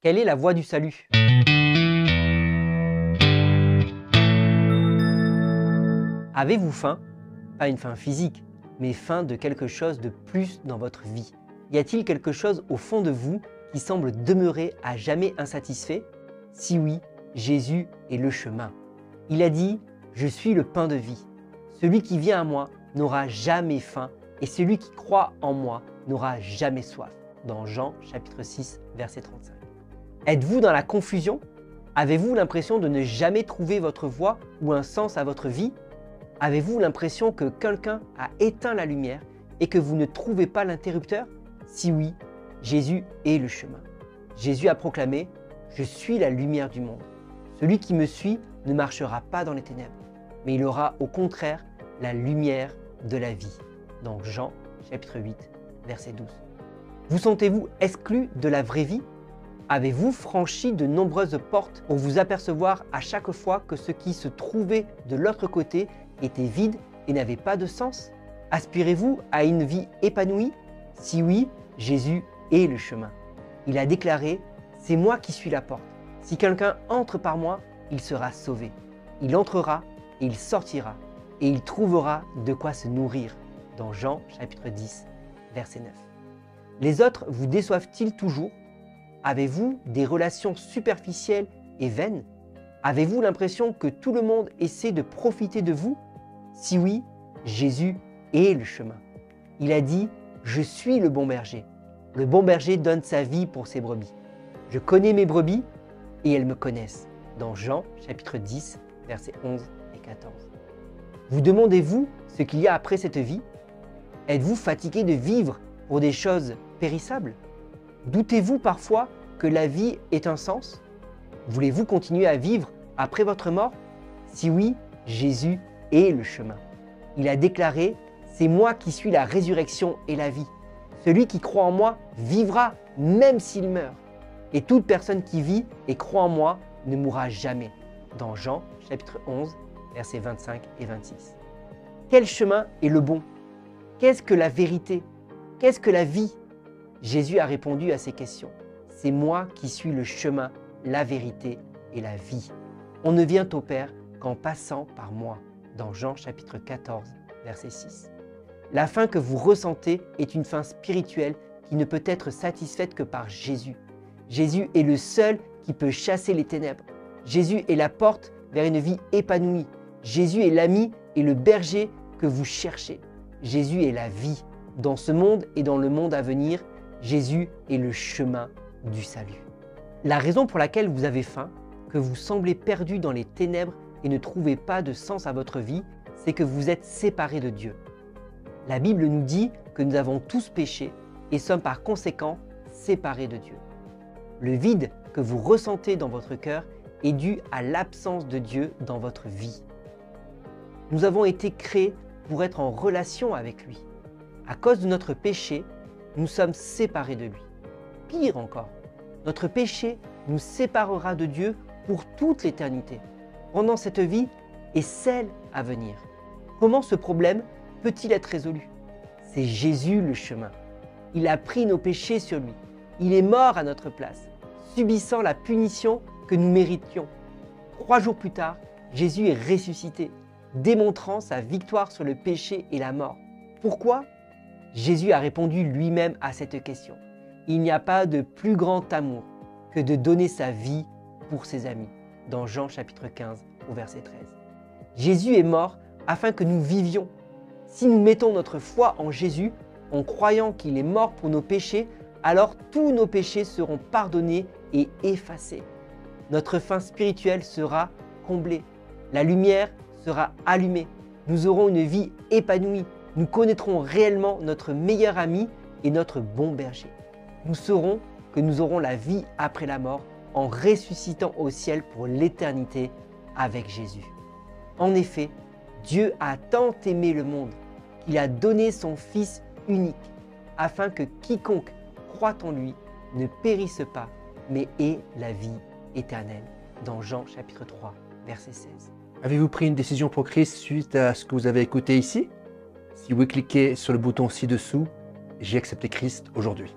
Quelle est la voie du salut? Avez-vous faim? Pas une faim physique, mais faim de quelque chose de plus dans votre vie. Y a-t-il quelque chose au fond de vous qui semble demeurer à jamais insatisfait? Si oui, Jésus est le chemin. Il a dit « Je suis le pain de vie. Celui qui vient à moi n'aura jamais faim et celui qui croit en moi n'aura jamais soif. » Dans Jean chapitre 6, verset 35. Êtes-vous dans la confusion? Avez-vous l'impression de ne jamais trouver votre voie ou un sens à votre vie? Avez-vous l'impression que quelqu'un a éteint la lumière et que vous ne trouvez pas l'interrupteur? Si oui, Jésus est le chemin. Jésus a proclamé « Je suis la lumière du monde. Celui qui me suit ne marchera pas dans les ténèbres, mais il aura au contraire la lumière de la vie. » Dans Jean chapitre 8, verset 12. Vous sentez-vous exclu de la vraie vie? Avez-vous franchi de nombreuses portes pour vous apercevoir à chaque fois que ce qui se trouvait de l'autre côté était vide et n'avait pas de sens? Aspirez-vous à une vie épanouie? Si oui, Jésus est le chemin. Il a déclaré « C'est moi qui suis la porte. Si quelqu'un entre par moi, il sera sauvé. Il entrera et il sortira et il trouvera de quoi se nourrir. » Dans Jean chapitre 10, verset 9. Les autres vous déçoivent-ils toujours? Avez-vous des relations superficielles et vaines? Avez-vous l'impression que tout le monde essaie de profiter de vous? Si oui, Jésus est le chemin. Il a dit « Je suis le bon berger. Le bon berger donne sa vie pour ses brebis. Je connais mes brebis et elles me connaissent. » Dans Jean chapitre 10, versets 11 et 14. Vous demandez-vous ce qu'il y a après cette vie? Êtes-vous fatigué de vivre pour des choses périssables? Doutez-vous parfois que la vie ait un sens? Voulez-vous continuer à vivre après votre mort? Si oui, Jésus est le chemin. Il a déclaré « C'est moi qui suis la résurrection et la vie. Celui qui croit en moi vivra même s'il meurt. Et toute personne qui vit et croit en moi ne mourra jamais. » Dans Jean chapitre 11, versets 25 et 26. Quel chemin est le bon? Qu'est-ce que la vérité? Qu'est-ce que la vie? Jésus a répondu à ces questions. C'est moi qui suis le chemin, la vérité et la vie. On ne vient au Père qu'en passant par moi. Dans Jean chapitre 14, verset 6. La faim que vous ressentez est une faim spirituelle qui ne peut être satisfaite que par Jésus. Jésus est le seul qui peut chasser les ténèbres. Jésus est la porte vers une vie épanouie. Jésus est l'ami et le berger que vous cherchez. Jésus est la vie. Dans ce monde et dans le monde à venir, Jésus est le chemin du salut. La raison pour laquelle vous avez faim, que vous semblez perdu dans les ténèbres et ne trouvez pas de sens à votre vie, c'est que vous êtes séparés de Dieu. La Bible nous dit que nous avons tous péché et sommes par conséquent séparés de Dieu. Le vide que vous ressentez dans votre cœur est dû à l'absence de Dieu dans votre vie. Nous avons été créés pour être en relation avec lui. À cause de notre péché, nous sommes séparés de lui. Pire encore, notre péché nous séparera de Dieu pour toute l'éternité, pendant cette vie et celle à venir. Comment ce problème peut-il être résolu? C'est Jésus le chemin. Il a pris nos péchés sur lui. Il est mort à notre place, subissant la punition que nous méritions. 3 jours plus tard, Jésus est ressuscité, démontrant sa victoire sur le péché et la mort. Pourquoi? Jésus a répondu lui-même à cette question. Il n'y a pas de plus grand amour que de donner sa vie pour ses amis. Dans Jean chapitre 15 au verset 13. Jésus est mort afin que nous vivions. Si nous mettons notre foi en Jésus, en croyant qu'il est mort pour nos péchés, alors tous nos péchés seront pardonnés et effacés. Notre faim spirituelle sera comblée. La lumière sera allumée. Nous aurons une vie épanouie. Nous connaîtrons réellement notre meilleur ami et notre bon berger. Nous saurons que nous aurons la vie après la mort en ressuscitant au ciel pour l'éternité avec Jésus. En effet, Dieu a tant aimé le monde qu'il a donné son Fils unique afin que quiconque croit en lui ne périsse pas, mais ait la vie éternelle. Dans Jean chapitre 3, verset 16. Avez-vous pris une décision pour Christ suite à ce que vous avez écouté ici? Si oui, cliquez sur le bouton ci-dessous. J'ai accepté Christ aujourd'hui.